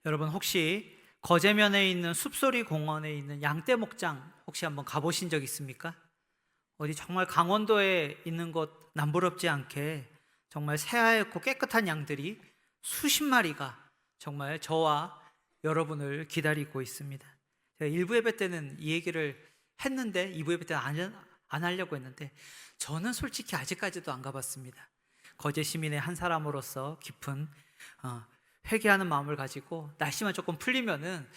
여러분 혹시 거제면에 있는 숲소리 공원에 있는 양떼 목장 혹시 한번 가보신 적 있습니까? 어디 정말 강원도에 있는 곳 남부럽지 않게 정말 새하얗고 깨끗한 양들이 수십 마리가 정말 저와 여러분을 기다리고 있습니다. 제가 1부 예배 때는 이 얘기를 했는데 2부 예배 때는 안 하려고 했는데 저는 솔직히 아직까지도 안 가봤습니다. 거제 시민의 한 사람으로서 깊은 회개하는 마음을 가지고 날씨만 조금 풀리면은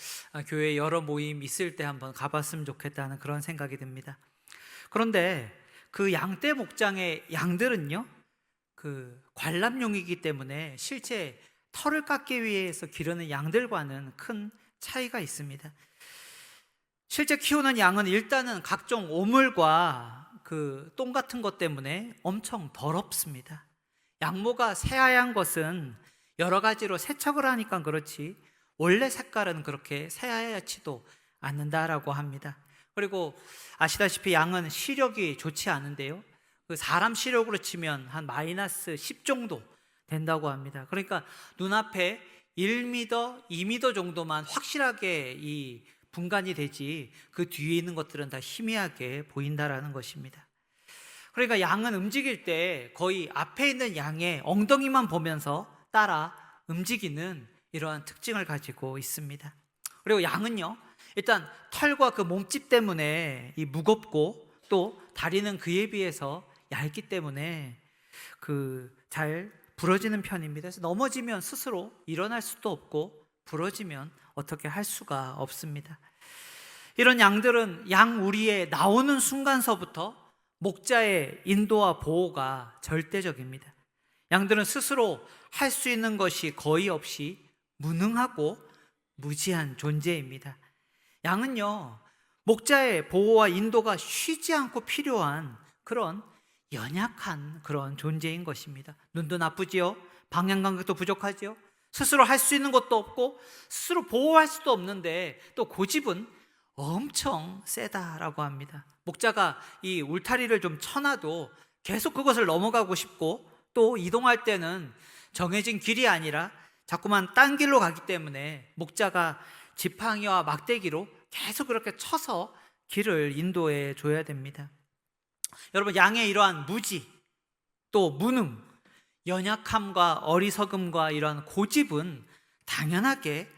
교회 여러 모임 있을 때 한번 가봤으면 좋겠다는 그런 생각이 듭니다. 그런데 그 양떼 목장의 양들은요, 그 관람용이기 때문에 실제 털을 깎기 위해서 기르는 양들과는 큰 차이가 있습니다. 실제 키우는 양은 일단은 각종 오물과 그 똥 같은 것 때문에 엄청 더럽습니다. 양모가 새하얀 것은 여러 가지로 세척을 하니까 그렇지 원래 색깔은 그렇게 새하얗지도 않는다라고 합니다. 그리고 아시다시피 양은 시력이 좋지 않은데요, 그 사람 시력으로 치면 한 마이너스 10 정도 된다고 합니다. 그러니까 눈앞에 1m, 2m 정도만 확실하게 이 분간이 되지 그 뒤에 있는 것들은 다 희미하게 보인다라는 것입니다. 그러니까 양은 움직일 때 거의 앞에 있는 양의 엉덩이만 보면서 따라 움직이는 이러한 특징을 가지고 있습니다. 그리고 양은요, 일단 털과 그 몸집 때문에 이 무겁고 또 다리는 그에 비해서 얇기 때문에 그 잘 부러지는 편입니다. 그래서 넘어지면 스스로 일어날 수도 없고 부러지면 어떻게 할 수가 없습니다. 이런 양들은 양 우리에 나오는 순간서부터 목자의 인도와 보호가 절대적입니다. 양들은 스스로 할 수 있는 것이 거의 없이 무능하고 무지한 존재입니다. 양은요, 목자의 보호와 인도가 쉬지 않고 필요한 그런 연약한 그런 존재인 것입니다. 눈도 나쁘지요, 방향 감각도 부족하지요, 스스로 할 수 있는 것도 없고 스스로 보호할 수도 없는데 또 고집은 엄청 세다라고 합니다. 목자가 이 울타리를 좀 쳐놔도 계속 그것을 넘어가고 싶고 또 이동할 때는 정해진 길이 아니라 자꾸만 딴 길로 가기 때문에 목자가 지팡이와 막대기로 계속 그렇게 쳐서 길을 인도해 줘야 됩니다. 여러분, 양의 이러한 무지, 또 무능, 연약함과 어리석음과 이러한 고집은 당연하게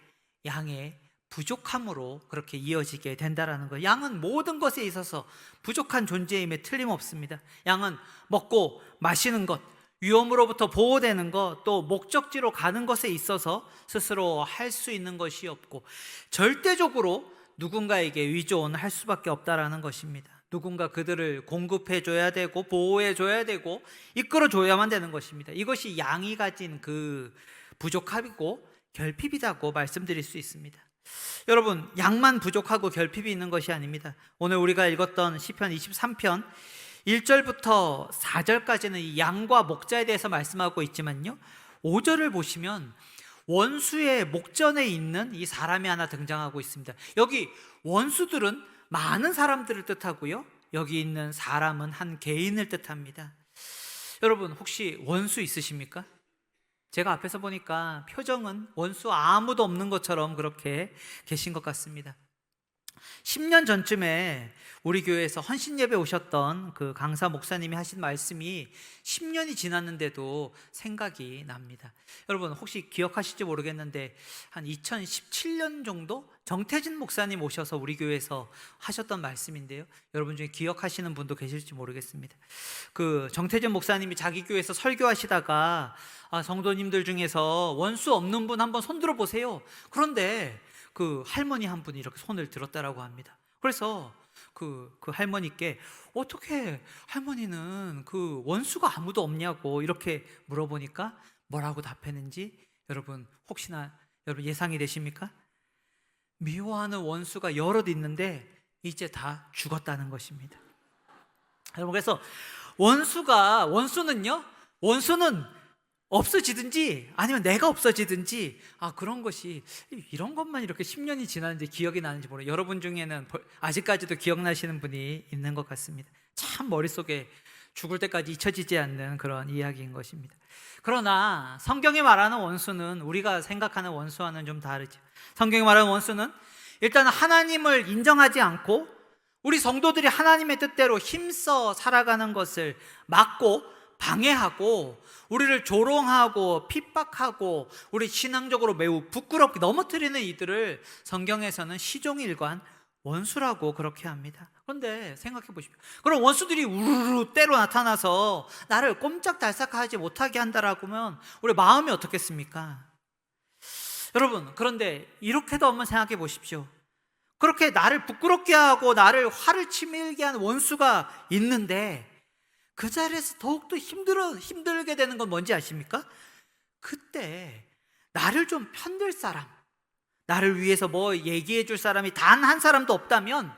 양의 부족함으로 그렇게 이어지게 된다라는 거예요. 양은 모든 것에 있어서 부족한 존재임에 틀림없습니다. 양은 먹고 마시는 것, 위험으로부터 보호되는 것, 또 목적지로 가는 것에 있어서 스스로 할 수 있는 것이 없고 절대적으로 누군가에게 의존할 수밖에 없다라는 것입니다. 누군가 그들을 공급해 줘야 되고 보호해 줘야 되고 이끌어 줘야만 되는 것입니다. 이것이 양이 가진 그 부족함이고 결핍이라고 말씀드릴 수 있습니다. 여러분, 양만 부족하고 결핍이 있는 것이 아닙니다. 오늘 우리가 읽었던 시편 23편 1절부터 4절까지는 이 양과 목자에 대해서 말씀하고 있지만요, 5절을 보시면 원수의 목전에 있는 이 사람이 하나 등장하고 있습니다. 여기 원수들은 많은 사람들을 뜻하고요, 여기 있는 사람은 한 개인을 뜻합니다. 여러분, 혹시 원수 있으십니까? 제가 앞에서 보니까 표정은 원수 아무도 없는 것처럼 그렇게 계신 것 같습니다. 10년 전쯤에 우리 교회에서 헌신 예배 오셨던 그 강사 목사님이 하신 말씀이 10년이 지났는데도 생각이 납니다. 여러분, 혹시 기억하실지 모르겠는데 한 2017년 정도 정태진 목사님 오셔서 우리 교회에서 하셨던 말씀인데요, 여러분 중에 기억하시는 분도 계실지 모르겠습니다. 그 정태진 목사님이 자기 교회에서 설교하시다가 성도님들 중에서 원수 없는 분 한번 손 들어 보세요. 그런데 그 할머니 한 분이 이렇게 손을 들었다라고 합니다. 그래서 그 할머니께 어떻게 할머니는 그 원수가 아무도 없냐고 이렇게 물어보니까 뭐라고 답했는지 여러분 혹시나 여러분 예상이 되십니까? 미워하는 원수가 여럿 있는데 이제 다 죽었다는 것입니다. 여러분, 그래서 원수는요, 원수는 없어지든지 아니면 내가 없어지든지 그런 것이 이런 것만 이렇게 10년이 지났는지 기억이 나는지 모르겠어요. 여러분 중에는 아직까지도 기억나시는 분이 있는 것 같습니다. 참 머릿속에 죽을 때까지 잊혀지지 않는 그런 이야기인 것입니다. 그러나 성경이 말하는 원수는 우리가 생각하는 원수와는 좀 다르죠. 성경이 말하는 원수는 일단 하나님을 인정하지 않고 우리 성도들이 하나님의 뜻대로 힘써 살아가는 것을 막고 방해하고 우리를 조롱하고 핍박하고 우리 신앙적으로 매우 부끄럽게 넘어뜨리는 이들을 성경에서는 시종일관 원수라고 그렇게 합니다. 그런데 생각해 보십시오. 그럼 원수들이 우르르 때로 나타나서 나를 꼼짝달싹하지 못하게 한다라고 하면 우리 마음이 어떻겠습니까? 여러분, 그런데 이렇게도 한번 생각해 보십시오. 그렇게 나를 부끄럽게 하고 나를 화를 치밀게 하는 원수가 있는데 그 자리에서 더욱더 힘들게 되는 건 뭔지 아십니까? 그때 나를 좀 편들 사람, 나를 위해서 뭐 얘기해 줄 사람이 단 한 사람도 없다면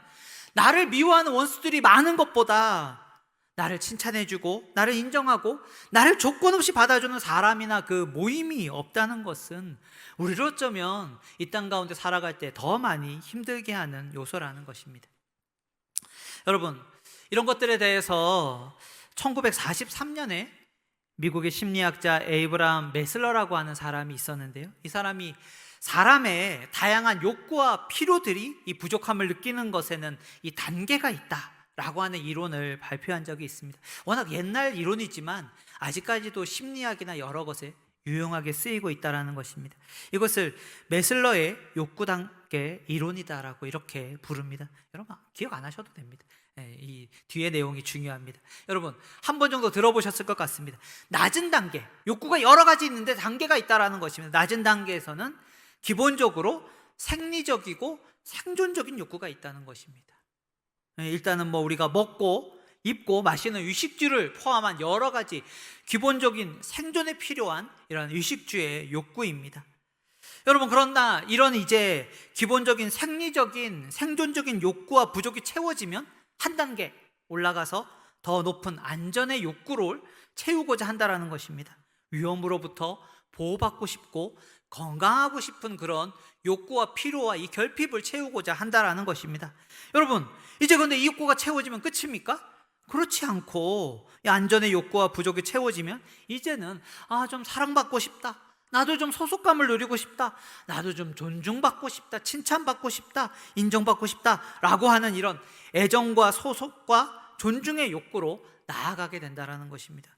나를 미워하는 원수들이 많은 것보다 나를 칭찬해주고 나를 인정하고 나를 조건 없이 받아주는 사람이나 그 모임이 없다는 것은 우리로 어쩌면 이 땅 가운데 살아갈 때 더 많이 힘들게 하는 요소라는 것입니다. 여러분, 이런 것들에 대해서 1943년에 미국의 심리학자 에이브라함 메슬러라고 하는 사람이 있었는데요. 이 사람이 사람의 다양한 욕구와 필요들이 이 부족함을 느끼는 것에는 이 단계가 있다라고 하는 이론을 발표한 적이 있습니다. 워낙 옛날 이론이지만 아직까지도 심리학이나 여러 것에 유용하게 쓰이고 있다는 것입니다. 이것을 메슬러의 욕구 단계 이론이다라고 이렇게 부릅니다. 여러분 기억 안 하셔도 됩니다. 이 뒤에 내용이 중요합니다. 여러분 한 번 정도 들어보셨을 것 같습니다. 낮은 단계, 욕구가 여러 가지 있는데 단계가 있다는 것입니다. 낮은 단계에서는 기본적으로 생리적이고 생존적인 욕구가 있다는 것입니다. 일단은 뭐 우리가 먹고 입고 마시는 의식주를 포함한 여러 가지 기본적인 생존에 필요한 이런 의식주의 욕구입니다. 여러분 그러나 이런 이제 기본적인 생리적인 생존적인 욕구와 부족이 채워지면 한 단계 올라가서 더 높은 안전의 욕구를 채우고자 한다는 것입니다. 위험으로부터 보호받고 싶고 건강하고 싶은 그런 욕구와 필요와 이 결핍을 채우고자 한다는 것입니다. 여러분 이제 근데 이 욕구가 채워지면 끝입니까? 그렇지 않고 이 안전의 욕구와 부족이 채워지면 이제는 좀 사랑받고 싶다, 나도 좀 소속감을 누리고 싶다, 나도 좀 존중받고 싶다, 칭찬받고 싶다, 인정받고 싶다 라고 하는 이런 애정과 소속과 존중의 욕구로 나아가게 된다는 것입니다.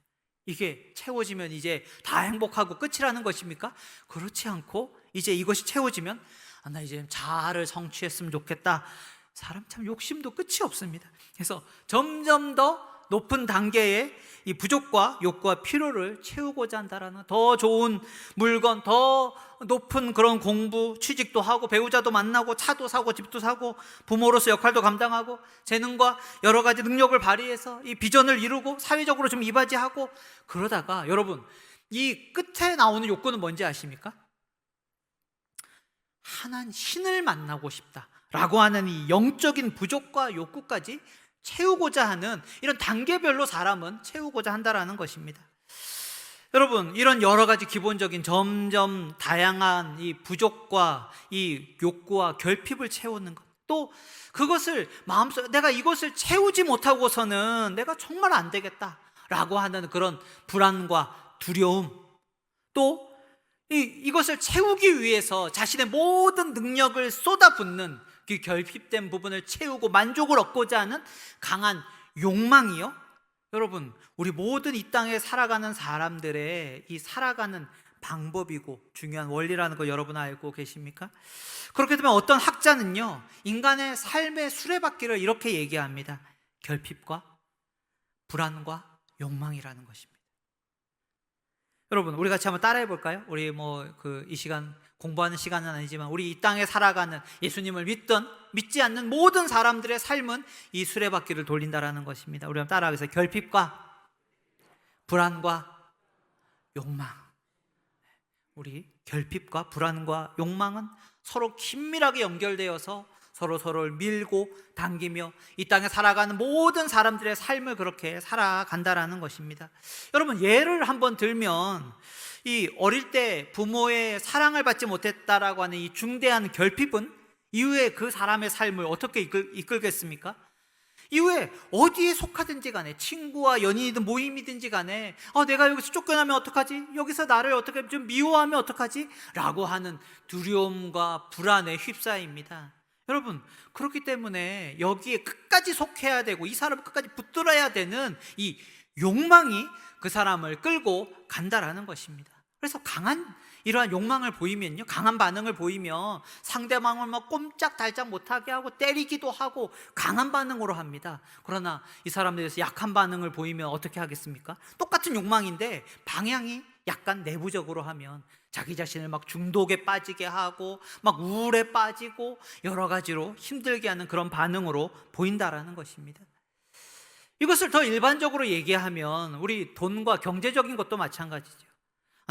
이게 채워지면 이제 다 행복하고 끝이라는 것입니까? 그렇지 않고 이제 이것이 채워지면 나 이제 자아를 성취했으면 좋겠다. 사람 참 욕심도 끝이 없습니다. 그래서 점점 더 높은 단계의 이 부족과 욕구와 필요를 채우고자 한다라는, 더 좋은 물건, 더 높은 그런 공부, 취직도 하고 배우자도 만나고 차도 사고 집도 사고 부모로서 역할도 감당하고 재능과 여러 가지 능력을 발휘해서 이 비전을 이루고 사회적으로 좀 이바지하고 그러다가 여러분 이 끝에 나오는 욕구는 뭔지 아십니까? 하나님 신을 만나고 싶다라고 하는 이 영적인 부족과 욕구까지 채우고자 하는 이런 단계별로 사람은 채우고자 한다라는 것입니다. 여러분 이런 여러 가지 기본적인 점점 다양한 이 부족과 이 욕구와 결핍을 채우는 것, 또 그것을 마음속에 내가 이것을 채우지 못하고서는 내가 정말 안 되겠다라고 하는 그런 불안과 두려움, 또 이것을 채우기 위해서 자신의 모든 능력을 쏟아붓는 그 결핍된 부분을 채우고 만족을 얻고자 하는 강한 욕망이요. 여러분 우리 모든 이 땅에 살아가는 사람들의 이 살아가는 방법이고 중요한 원리라는 거 여러분 알고 계십니까? 그렇게 되면 어떤 학자는요 인간의 삶의 수레바퀴를 이렇게 얘기합니다. 결핍과 불안과 욕망이라는 것입니다. 여러분 우리 같이 한번 따라해 볼까요? 우리 이 시간 공부하는 시간은 아니지만 우리 이 땅에 살아가는 예수님을 믿든 믿지 않는 모든 사람들의 삶은 이 수레바퀴를 돌린다라는 것입니다. 우리 한번 따라하겠습니다. 결핍과 불안과 욕망. 우리 결핍과 불안과 욕망은 서로 긴밀하게 연결되어서 서로를 밀고 당기며 이 땅에 살아가는 모든 사람들의 삶을 그렇게 살아간다라는 것입니다. 여러분 예를 한번 들면 이 어릴 때 부모의 사랑을 받지 못했다라고 하는 이 중대한 결핍은 이후에 그 사람의 삶을 어떻게 이끌겠습니까? 이후에 어디에 속하든지 간에 친구와 연인이든 모임이든지 간에 내가 여기서 쫓겨나면 어떡하지? 여기서 나를 어떻게 좀 미워하면 어떡하지? 라고 하는 두려움과 불안에 휩싸입니다. 여러분, 그렇기 때문에 여기에 끝까지 속해야 되고 이 사람을 끝까지 붙들어야 되는 이 욕망이 그 사람을 끌고 간다라는 것입니다. 그래서 이러한 욕망을 보이면요, 강한 반응을 보이면 상대방을 막 꼼짝달짝 못하게 하고 때리기도 하고 강한 반응으로 합니다. 그러나 이 사람들에서 약한 반응을 보이면 어떻게 하겠습니까? 똑같은 욕망인데 방향이 약간 내부적으로 하면 자기 자신을 막 중독에 빠지게 하고 막 우울에 빠지고 여러 가지로 힘들게 하는 그런 반응으로 보인다라는 것입니다. 이것을 더 일반적으로 얘기하면 우리 돈과 경제적인 것도 마찬가지죠.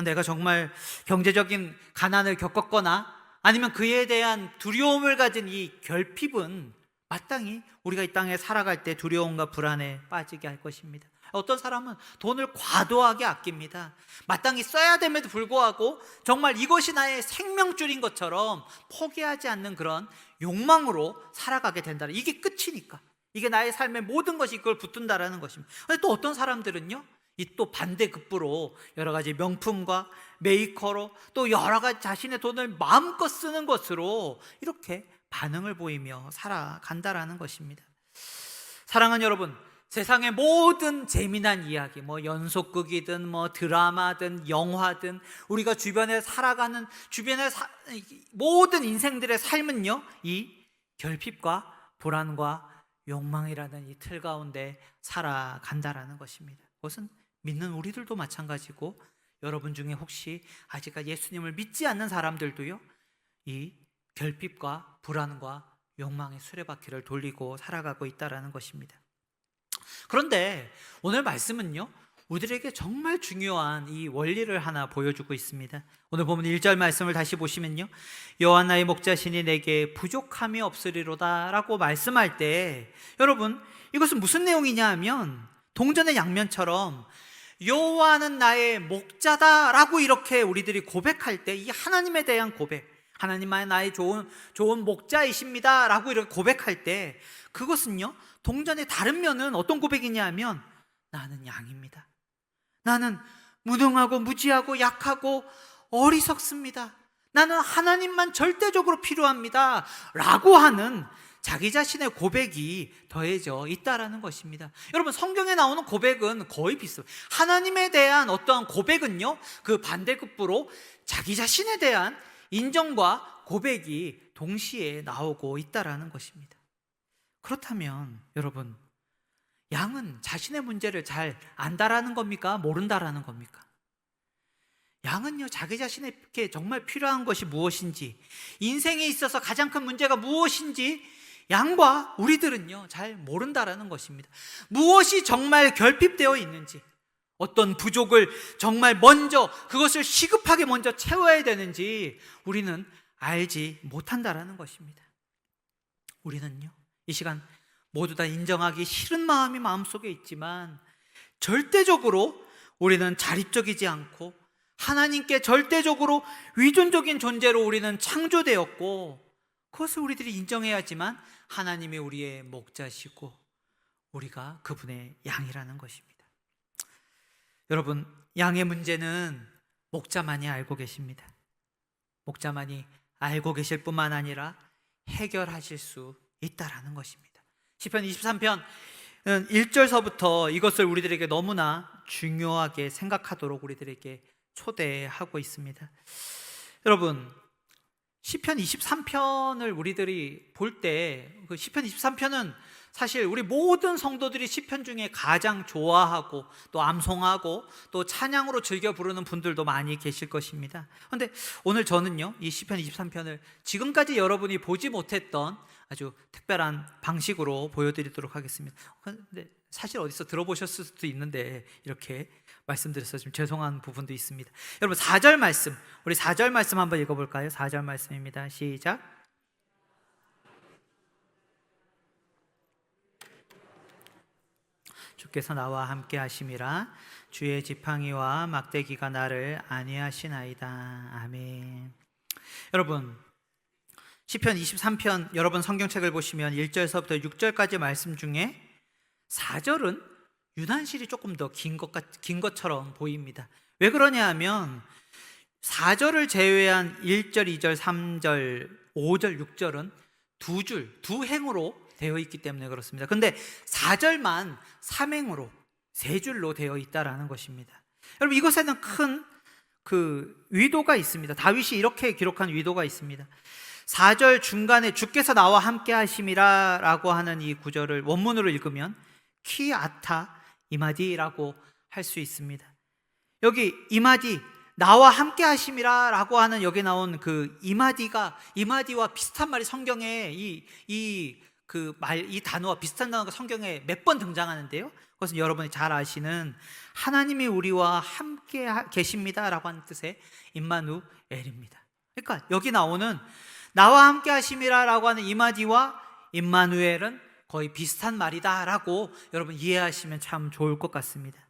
내가 정말 경제적인 가난을 겪었거나 아니면 그에 대한 두려움을 가진 이 결핍은 마땅히 우리가 이 땅에 살아갈 때 두려움과 불안에 빠지게 할 것입니다. 어떤 사람은 돈을 과도하게 아낍니다. 마땅히 써야 됨에도 불구하고 정말 이것이 나의 생명줄인 것처럼 포기하지 않는 그런 욕망으로 살아가게 된다. 이게 끝이니까, 이게 나의 삶의 모든 것이 그걸 붙든다라는 것입니다. 근데 또 어떤 사람들은요, 이 또 반대급부로 여러 가지 명품과 메이커로 또 여러 가지 자신의 돈을 마음껏 쓰는 것으로 이렇게 반응을 보이며 살아간다라는 것입니다. 사랑하는 여러분, 세상의 모든 재미난 이야기, 연속극이든 드라마든 영화든 우리가 주변에 살아가는 모든 인생들의 삶은요, 이 결핍과 불안과 욕망이라는 이 틀 가운데 살아간다라는 것입니다. 그것은 믿는 우리들도 마찬가지고 여러분 중에 혹시 아직까지 예수님을 믿지 않는 사람들도요, 이 결핍과 불안과 욕망의 수레바퀴를 돌리고 살아가고 있다라는 것입니다. 그런데 오늘 말씀은요, 우리들에게 정말 중요한 이 원리를 하나 보여주고 있습니다. 오늘 보면 1절 말씀을 다시 보시면요, 여호와 나의 목자시니 내게 부족함이 없으리로다 라고 말씀할 때, 여러분, 이것은 무슨 내용이냐 하면 동전의 양면처럼 여호와는 나의 목자다 라고 이렇게 우리들이 고백할 때, 이 하나님에 대한 고백, 하나님만이 나의 좋은 목자이십니다 라고 이렇게 고백할 때, 그것은요, 동전의 다른 면은 어떤 고백이냐 하면 나는 양입니다. 나는 무능하고 무지하고 약하고 어리석습니다. 나는 하나님만 절대적으로 필요합니다 라고 하는 자기 자신의 고백이 더해져 있다라는 것입니다. 여러분, 성경에 나오는 고백은 거의 비슷해요. 하나님에 대한 어떠한 고백은요, 그 반대급부로 자기 자신에 대한 인정과 고백이 동시에 나오고 있다라는 것입니다. 그렇다면 여러분, 양은 자신의 문제를 잘 안다라는 겁니까? 모른다라는 겁니까? 양은요, 자기 자신에게 정말 필요한 것이 무엇인지, 인생에 있어서 가장 큰 문제가 무엇인지 양과 우리들은요, 잘 모른다라는 것입니다. 무엇이 정말 결핍되어 있는지, 어떤 부족을 정말 먼저 그것을 시급하게 먼저 채워야 되는지 우리는 알지 못한다라는 것입니다. 우리는요, 이 시간 모두 다 인정하기 싫은 마음이 마음속에 있지만 절대적으로 우리는 자립적이지 않고 하나님께 절대적으로 위존적인 존재로 우리는 창조되었고, 그것을 우리들이 인정해야 하지만 하나님이 우리의 목자시고 우리가 그분의 양이라는 것입니다. 여러분, 양의 문제는 목자만이 알고 계십니다. 목자만이 알고 계실 뿐만 아니라 해결하실 수 있다라는 것입니다. 시편 23편 1절서부터 이것을 우리들에게 너무나 중요하게 생각하도록 우리들에게 초대하고 있습니다. 여러분, 시편 23편을 우리들이 볼 때, 그 시편 23편은 사실 우리 모든 성도들이 시편 중에 가장 좋아하고 또 암송하고 또 찬양으로 즐겨 부르는 분들도 많이 계실 것입니다. 그런데 오늘 저는요, 이 시편 23편을 지금까지 여러분이 보지 못했던 아주 특별한 방식으로 보여드리도록 하겠습니다. 근데 사실 어디서 들어보셨을 수도 있는데 이렇게 말씀드려서 좀 죄송한 부분도 있습니다. 여러분, 4절 말씀, 우리 4절 말씀 한번 읽어볼까요? 4절 말씀입니다. 시작. 주께서 나와 함께 하심이라. 주의 지팡이와 막대기가 나를 안위하시나이다. 아멘. 여러분, 시편 23편 여러분 성경책을 보시면 1절서부터 6절까지 말씀 중에 4절은 유난실이 조금 더 긴 것처럼 보입니다. 왜 그러냐 하면 4절을 제외한 1절, 2절, 3절, 5절, 6절은 두 행으로 되어 있기 때문에 그렇습니다. 근데 4절만 3행으로, 3줄로 되어 있다라는 것입니다. 여러분, 이것에는 큰 위도가 있습니다. 다윗이 이렇게 기록한 위도가 있습니다. 4절 중간에 주께서 나와 함께 하심이라 라고 하는 이 구절을 원문으로 읽으면 키아타 이마디라고 할 수 있습니다. 여기 이마디, 나와 함께 하심이라 라고 하는 여기 나온 그 이마디와 비슷한 말이 성경에 이 단어와 비슷한 단어가 성경에 몇 번 등장하는데요, 그것은 여러분이 잘 아시는 하나님이 우리와 함께 계십니다 라고 하는 뜻의 임마누엘입니다. 그러니까 여기 나오는 나와 함께 하심이라 라고 하는 이마디와 임마누엘은 거의 비슷한 말이다 라고 여러분 이해하시면 참 좋을 것 같습니다.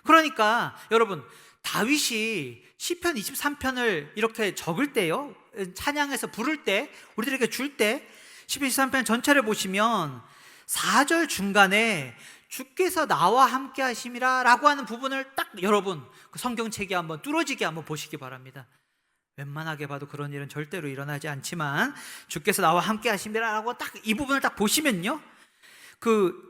그러니까 여러분, 다윗이 시편 23편을 이렇게 적을 때요, 찬양해서 부를 때, 우리들에게 줄 때 시편 23편 전체를 보시면 4절 중간에 주께서 나와 함께 하심이라 라고 하는 부분을 딱 여러분 그 성경책에 한번 뚫어지게 한번 보시기 바랍니다. 웬만하게 봐도 그런 일은 절대로 일어나지 않지만 주께서 나와 함께 하심이라 라고 딱 이 부분을 딱 보시면요, 그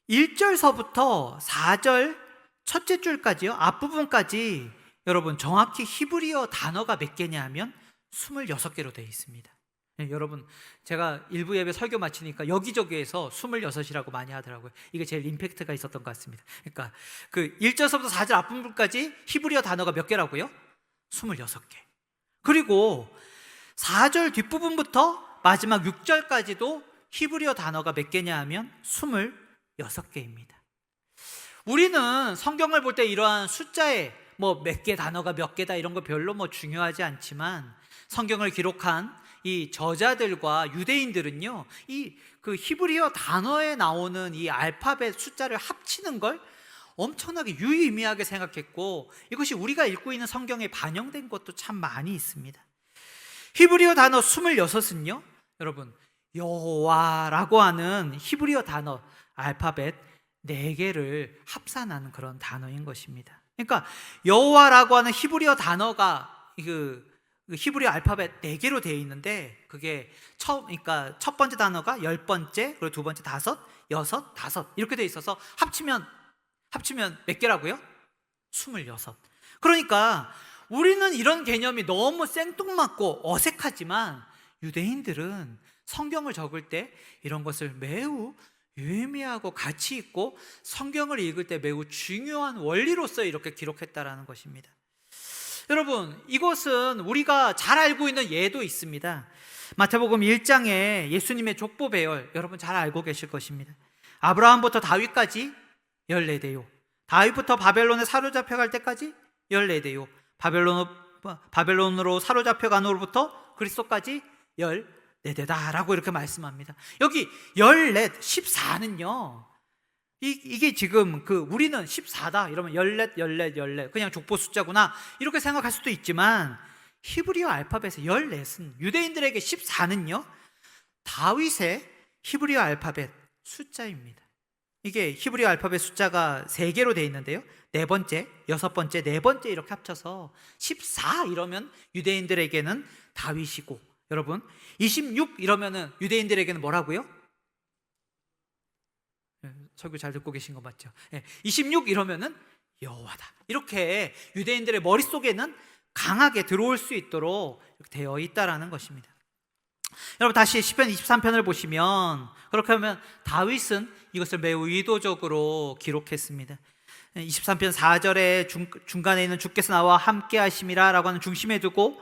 1절서부터 4절 첫째 줄까지요, 앞부분까지 여러분 정확히 히브리어 단어가 몇 개냐 하면 26개로 되어 있습니다. 네, 여러분, 제가 일부 예배 설교 마치니까 여기저기에서 26이라고 많이 하더라고요. 이게 제일 임팩트가 있었던 것 같습니다. 그러니까 그 1절서부터 4절 앞부분까지 히브리어 단어가 몇 개라고요? 26개. 그리고 4절 뒷부분부터 마지막 6절까지도 히브리어 단어가 몇 개냐 하면 26개입니다. 우리는 성경을 볼 때 이러한 숫자에 몇 개 단어가 몇 개다 이런 거 별로 중요하지 않지만 성경을 기록한 이 저자들과 유대인들은요, 그 히브리어 단어에 나오는 이 알파벳 숫자를 합치는 걸 엄청나게 유의미하게 생각했고, 이것이 우리가 읽고 있는 성경에 반영된 것도 참 많이 있습니다. 히브리어 단어 26은요, 여러분 여호와라고 하는 히브리어 단어 알파벳 4개를 합산하는 그런 단어인 것입니다. 그러니까 여호와라고 하는 히브리어 단어가 그 히브리어 알파벳 4개로 되어 있는데, 그게 그러니까 첫 번째 단어가 10번째, 그리고 두 번째 5, 6, 5 이렇게 되어 있어서 합치면 몇 개라고요? 26. 그러니까 우리는 이런 개념이 너무 생뚱맞고 어색하지만 유대인들은 성경을 적을 때 이런 것을 매우 유의미하고 가치 있고 성경을 읽을 때 매우 중요한 원리로서 이렇게 기록했다라는 것입니다. 여러분, 이것은 우리가 잘 알고 있는 예도 있습니다. 마태복음 1장에 예수님의 족보 배열, 여러분 잘 알고 계실 것입니다. 아브라함부터 다윗까지 14대요, 다윗부터 바벨론에 사로잡혀갈 때까지 14대요, 바벨론으로 사로잡혀간 후로부터 그리스도까지 14대다라고 이렇게 말씀합니다. 여기 14는요, 이게 지금 우리는 14다 이러면 14 그냥 족보 숫자구나 이렇게 생각할 수도 있지만, 히브리어 알파벳의 14은 유대인들에게 14는요 다윗의 히브리어 알파벳 숫자입니다. 이게 히브리어 알파벳 숫자가 3개로 되어 있는데요, 4번째, 6번째, 4번째 이렇게 합쳐서 14 이러면 유대인들에게는 다윗이고, 여러분 26 이러면은 유대인들에게는 뭐라고요? 설교 잘 듣고 계신 거 맞죠? 26 이러면은 여호와다, 이렇게 유대인들의 머릿속에는 강하게 들어올 수 있도록 되어 있다라는 것입니다. 여러분, 다시 시편 23편을 보시면 그렇게 하면 다윗은 이것을 매우 의도적으로 기록했습니다. 23편 4절에 중간에 있는 주께서 나와 함께 하심이라 라고 하는 중심에 두고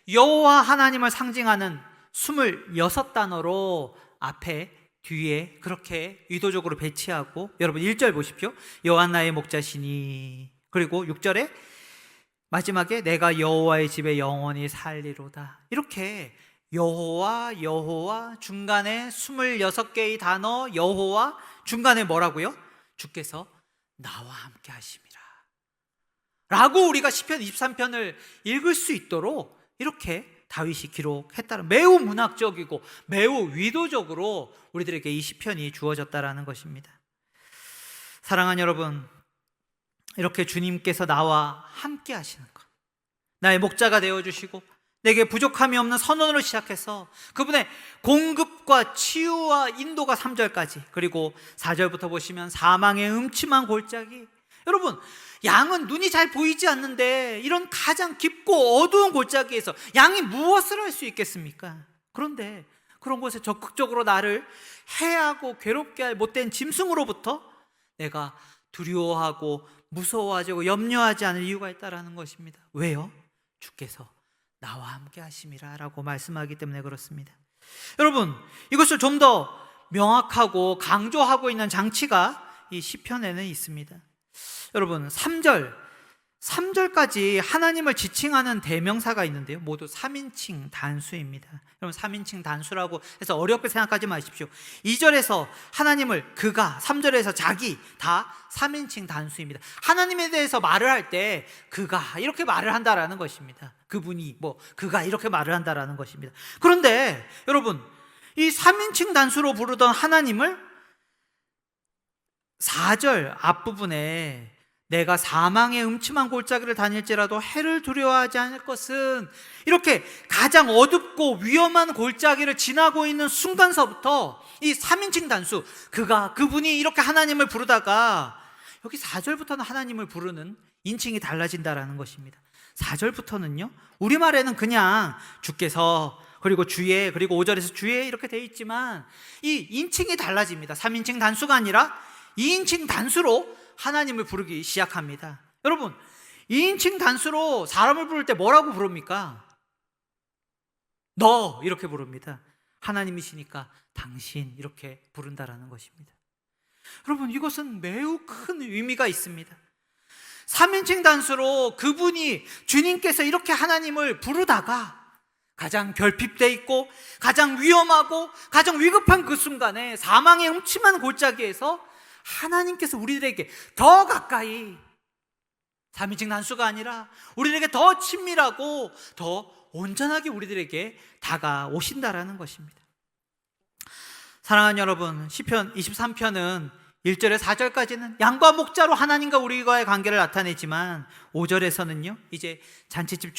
여호와 하나님을 상징하는 26단어로 앞에 뒤에 그렇게 의도적으로 배치하고, 여러분 1절 보십시오. 여호와 나의 목자시니, 그리고 6절에 마지막에 내가 여호와의 집에 영원히 살리로다, 이렇게 여호와 중간에 26개의 단어 여호와, 중간에 뭐라고요? 주께서 나와 함께 하심이라 라고 우리가 시편 23편을 읽을 수 있도록 이렇게 다윗이 기록했다는, 매우 문학적이고 매우 위도적으로 우리들에게 이 시편이 주어졌다라는 것입니다. 사랑하는 여러분, 이렇게 주님께서 나와 함께 하시는 것, 나의 목자가 되어주시고 내게 부족함이 없는 선언으로 시작해서 그분의 공급과 치유와 인도가 3절까지, 그리고 4절부터 보시면 사망의 음침한 골짜기. 여러분, 양은 눈이 잘 보이지 않는데 이런 가장 깊고 어두운 골짜기에서 양이 무엇을 할 수 있겠습니까? 그런데 그런 곳에 적극적으로 나를 해하고 괴롭게 할 못된 짐승으로부터 내가 두려워하고 무서워하고 염려하지 않을 이유가 있다라는 것입니다. 왜요? 주께서 나와 함께 하심이라 라고 말씀하기 때문에 그렇습니다. 여러분, 이것을 좀 더 명확하고 강조하고 있는 장치가 이 시편에는 있습니다. 여러분, 3절까지 하나님을 지칭하는 대명사가 있는데요, 모두 3인칭 단수입니다. 여러분, 3인칭 단수라고 해서 어렵게 생각하지 마십시오. 2절에서 하나님을 그가, 3절에서 자기, 다 3인칭 단수입니다. 하나님에 대해서 말을 할 때 그가 이렇게 말을 한다라는 것입니다. 그분이 그가 이렇게 말을 한다라는 것입니다. 그런데 여러분, 이 3인칭 단수로 부르던 하나님을 4절 앞부분에 내가 사망의 음침한 골짜기를 다닐지라도 해를 두려워하지 않을 것은, 이렇게 가장 어둡고 위험한 골짜기를 지나고 있는 순간서부터 이 3인칭 단수, 그가, 그분이 이렇게 하나님을 부르다가 여기 4절부터는 하나님을 부르는 인칭이 달라진다라는 것입니다. 4절부터는요, 우리말에는 그냥 주께서, 그리고 주의, 그리고 5절에서 주의 이렇게 되어 있지만 이 인칭이 달라집니다. 3인칭 단수가 아니라 2인칭 단수로 하나님을 부르기 시작합니다. 여러분, 2인칭 단수로 사람을 부를 때 뭐라고 부릅니까? 너 이렇게 부릅니다. 하나님이시니까 당신 이렇게 부른다라는 것입니다. 여러분, 이것은 매우 큰 의미가 있습니다. 3인칭 단수로 그분이, 주님께서 이렇게 하나님을 부르다가 가장 결핍되어 있고 가장 위험하고 가장 위급한 그 순간에 사망의 음침한 골짜기에서 하나님께서 우리들에게 더 가까이, 3인칭 단수가 아니라 우리들에게 더 친밀하고 더 온전하게 우리들에게 다가오신다라는 것입니다. 사랑하는 여러분, 시편 23편은 1절에 4절까지는 양과 목자로 하나님과 우리와의 관계를 나타내지만 5절에서는요, 이제 잔치집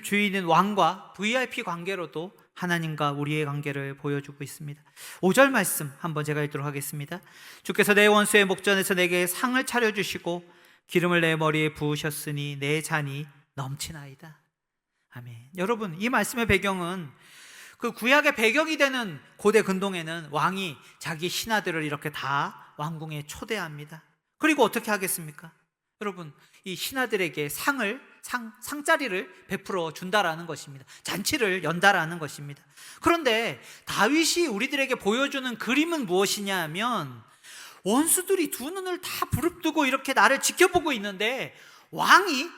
주인인 왕과 VIP 관계로도 하나님과 우리의 관계를 보여주고 있습니다. 5절 말씀 한번 제가 읽도록 하겠습니다. 주께서 내 원수의 목전에서 내게 상을 차려주시고 기름을 내 머리에 부으셨으니 내 잔이 넘치나이다. 아멘. 여러분, 이 말씀의 배경은 그 구약의 배경이 되는 고대 근동에는 왕이 자기 신하들을 이렇게 다 왕궁에 초대합니다. 그리고 어떻게 하겠습니까? 여러분, 이 신하들에게 상자리를 베풀어 준다라는 것입니다. 잔치를 연다라는 것입니다. 그런데 다윗이 우리들에게 보여주는 그림은 무엇이냐 하면, 원수들이 두 눈을 다 부릅뜨고 이렇게 나를 지켜보고 있는데 왕이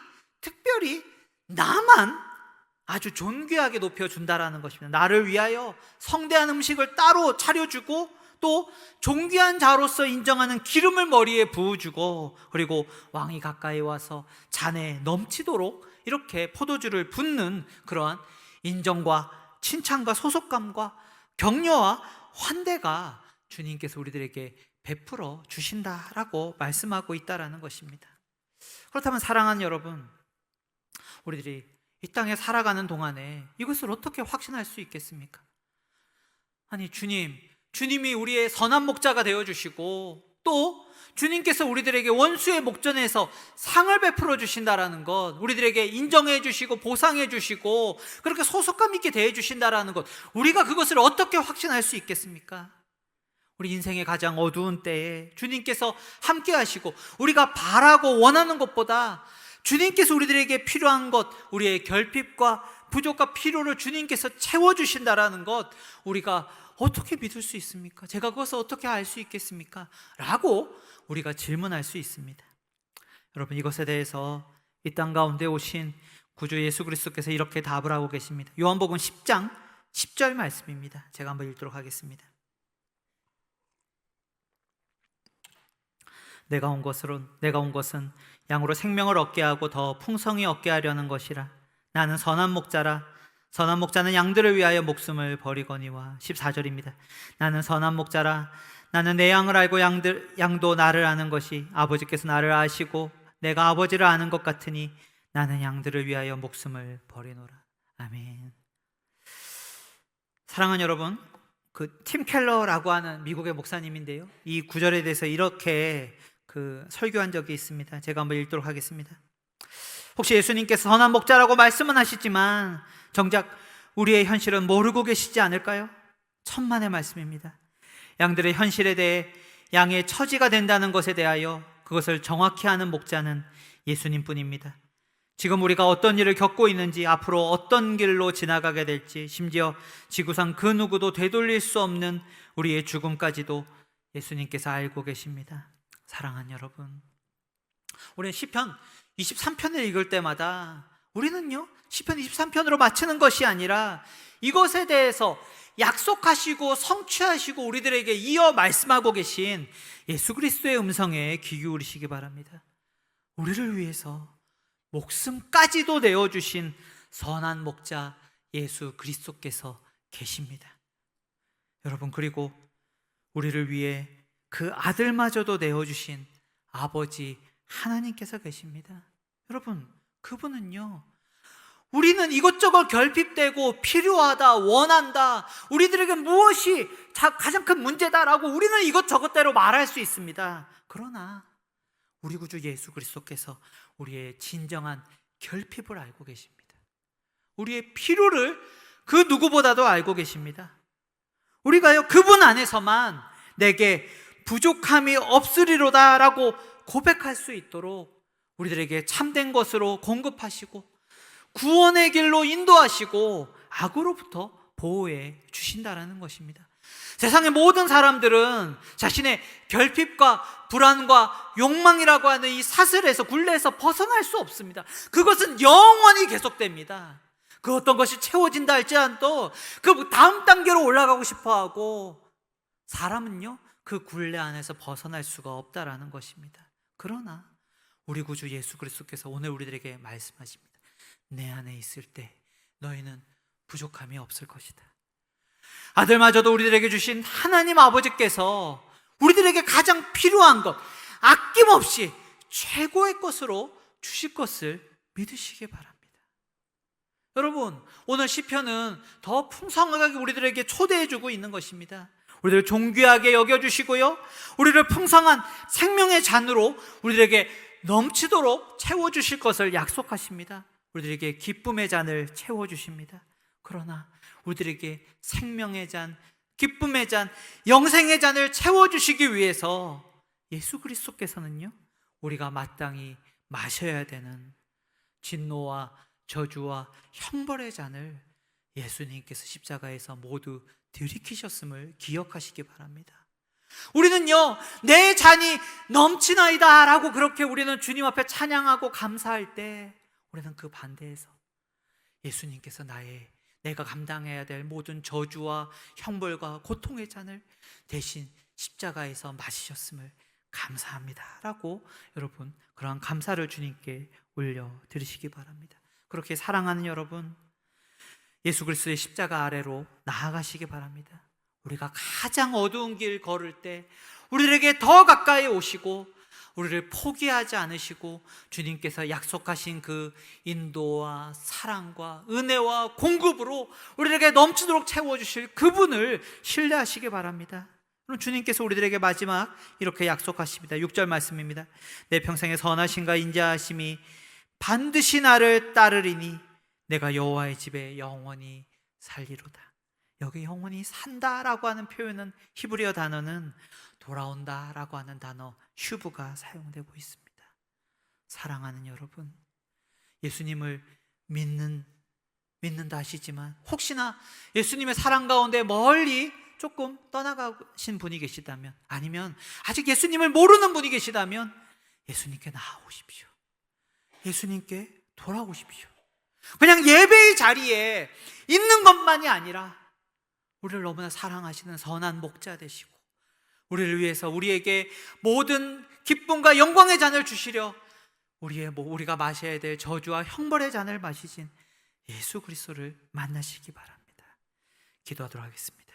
특별히 나만 아주 존귀하게 높여준다라는 것입니다. 나를 위하여 성대한 음식을 따로 차려주고 또 존귀한 자로서 인정하는 기름을 머리에 부어주고, 그리고 왕이 가까이 와서 잔에 넘치도록 이렇게 포도주를 붓는 그러한 인정과 칭찬과 소속감과 격려와 환대가 주님께서 우리들에게 베풀어 주신다라고 말씀하고 있다라는 것입니다. 그렇다면 사랑하는 여러분, 우리들이 이 땅에 살아가는 동안에 이것을 어떻게 확신할 수 있겠습니까? 아니, 주님이 우리의 선한 목자가 되어주시고 또 주님께서 우리들에게 원수의 목전에서 상을 베풀어 주신다라는 것, 우리들에게 인정해 주시고 보상해 주시고 그렇게 소속감 있게 대해 주신다라는 것, 우리가 그것을 어떻게 확신할 수 있겠습니까? 우리 인생의 가장 어두운 때에 주님께서 함께 하시고 우리가 바라고 원하는 것보다 주님께서 우리들에게 필요한 것, 우리의 결핍과 부족과 필요를 주님께서 채워주신다라는 것, 우리가 어떻게 믿을 수 있습니까? 제가 그것을 어떻게 알 수 있겠습니까? 라고 우리가 질문할 수 있습니다. 여러분, 이것에 대해서 이 땅 가운데 오신 구주 예수 그리스도께서 이렇게 답을 하고 계십니다. 요한복음 10장 10절 말씀입니다. 제가 한번 읽도록 하겠습니다. 내가 온 것은 양으로 생명을 얻게 하고 더 풍성히 얻게 하려는 것이라. 나는 선한 목자라. 선한 목자는 양들을 위하여 목숨을 버리거니와. 14절입니다. 나는 선한 목자라. 나는 내 양을 알고 양도 나를 아는 것이 아버지께서 나를 아시고 내가 아버지를 아는 것 같으니 나는 양들을 위하여 목숨을 버리노라. 아멘. 사랑하는 여러분, 팀 켈러라고 하는 미국의 목사님인데요, 이 구절에 대해서 이렇게 설교한 적이 있습니다. 제가 한번 읽도록 하겠습니다. 혹시 예수님께서 선한 목자라고 말씀은 하시지만 정작 우리의 현실은 모르고 계시지 않을까요? 천만의 말씀입니다. 양들의 현실에 대해 양의 처지가 된다는 것에 대하여 그것을 정확히 아는 목자는 예수님뿐입니다. 지금 우리가 어떤 일을 겪고 있는지, 앞으로 어떤 길로 지나가게 될지, 심지어 지구상 그 누구도 되돌릴 수 없는 우리의 죽음까지도 예수님께서 알고 계십니다. 사랑하는 여러분, 우리는 시편 23편을 읽을 때마다 우리는요, 시편 23편으로 마치는 것이 아니라 이것에 대해서 약속하시고 성취하시고 우리들에게 이어 말씀하고 계신 예수 그리스도의 음성에 귀 기울이시기 바랍니다. 우리를 위해서 목숨까지도 내어주신 선한 목자 예수 그리스도께서 계십니다. 여러분, 그리고 우리를 위해 그 아들마저도 내어주신 아버지 하나님께서 계십니다. 여러분, 그분은요, 우리는 이것저것 결핍되고 필요하다, 원한다, 우리들에게 무엇이 가장 큰 문제다라고 우리는 이것저것대로 말할 수 있습니다. 그러나 우리 구주 예수 그리스도께서 우리의 진정한 결핍을 알고 계십니다. 우리의 필요를 그 누구보다도 알고 계십니다. 우리가요, 그분 안에서만 내게 부족함이 없으리로다 라고 고백할 수 있도록 우리들에게 참된 것으로 공급하시고 구원의 길로 인도하시고 악으로부터 보호해 주신다라는 것입니다. 세상의 모든 사람들은 자신의 결핍과 불안과 욕망이라고 하는 이 사슬에서, 굴레에서 벗어날 수 없습니다. 그것은 영원히 계속됩니다. 그 어떤 것이 채워진다 할지라도 그 다음 단계로 올라가고 싶어하고, 사람은요, 그 굴레 안에서 벗어날 수가 없다라는 것입니다. 그러나 우리 구주 예수 그리스도께서 오늘 우리들에게 말씀하십니다. 내 안에 있을 때 너희는 부족함이 없을 것이다. 아들마저도 우리들에게 주신 하나님 아버지께서 우리들에게 가장 필요한 것, 아낌없이 최고의 것으로 주실 것을 믿으시기 바랍니다. 여러분, 오늘 시편은 더 풍성하게 우리들에게 초대해주고 있는 것입니다. 우리들을 존귀하게 여겨주시고요, 우리를 풍성한 생명의 잔으로 우리들에게 넘치도록 채워주실 것을 약속하십니다. 우리들에게 기쁨의 잔을 채워주십니다. 그러나 우리들에게 생명의 잔, 기쁨의 잔, 영생의 잔을 채워주시기 위해서 예수 그리스도께서는요, 우리가 마땅히 마셔야 되는 진노와 저주와 형벌의 잔을 예수님께서 십자가에서 모두 들이키셨음을 기억하시기 바랍니다. 우리는요, 내 잔이 넘치나이다 라고 그렇게 우리는 주님 앞에 찬양하고 감사할 때, 우리는 그 반대에서 예수님께서 내가 감당해야 될 모든 저주와 형벌과 고통의 잔을 대신 십자가에서 마시셨음을 감사합니다 라고, 여러분, 그러한 감사를 주님께 올려드리시기 바랍니다. 그렇게 사랑하는 여러분, 예수 그리스도의 십자가 아래로 나아가시기 바랍니다. 우리가 가장 어두운 길 걸을 때 우리에게 더 가까이 오시고 우리를 포기하지 않으시고 주님께서 약속하신 그 인도와 사랑과 은혜와 공급으로 우리에게 넘치도록 채워주실 그분을 신뢰하시기 바랍니다. 그럼 주님께서 우리들에게 마지막 이렇게 약속하십니다. 6절 말씀입니다. 내 평생의 선하심과 인자하심이 반드시 나를 따르리니 내가 여호와의 집에 영원히 살리로다. 여기 영원히 산다라고 하는 표현은, 히브리어 단어는 돌아온다라고 하는 단어 슈브가 사용되고 있습니다. 사랑하는 여러분, 예수님을 믿는다 하시지만 혹시나 예수님의 사랑 가운데 멀리 조금 떠나가신 분이 계시다면, 아니면 아직 예수님을 모르는 분이 계시다면 예수님께 나아오십시오. 예수님께 돌아오십시오. 그냥 예배의 자리에 있는 것만이 아니라 우리를 너무나 사랑하시는 선한 목자 되시고 우리를 위해서 우리에게 모든 기쁨과 영광의 잔을 주시려 우리가 마셔야 될 저주와 형벌의 잔을 마시신 예수 그리스도를 만나시기 바랍니다. 기도하도록 하겠습니다.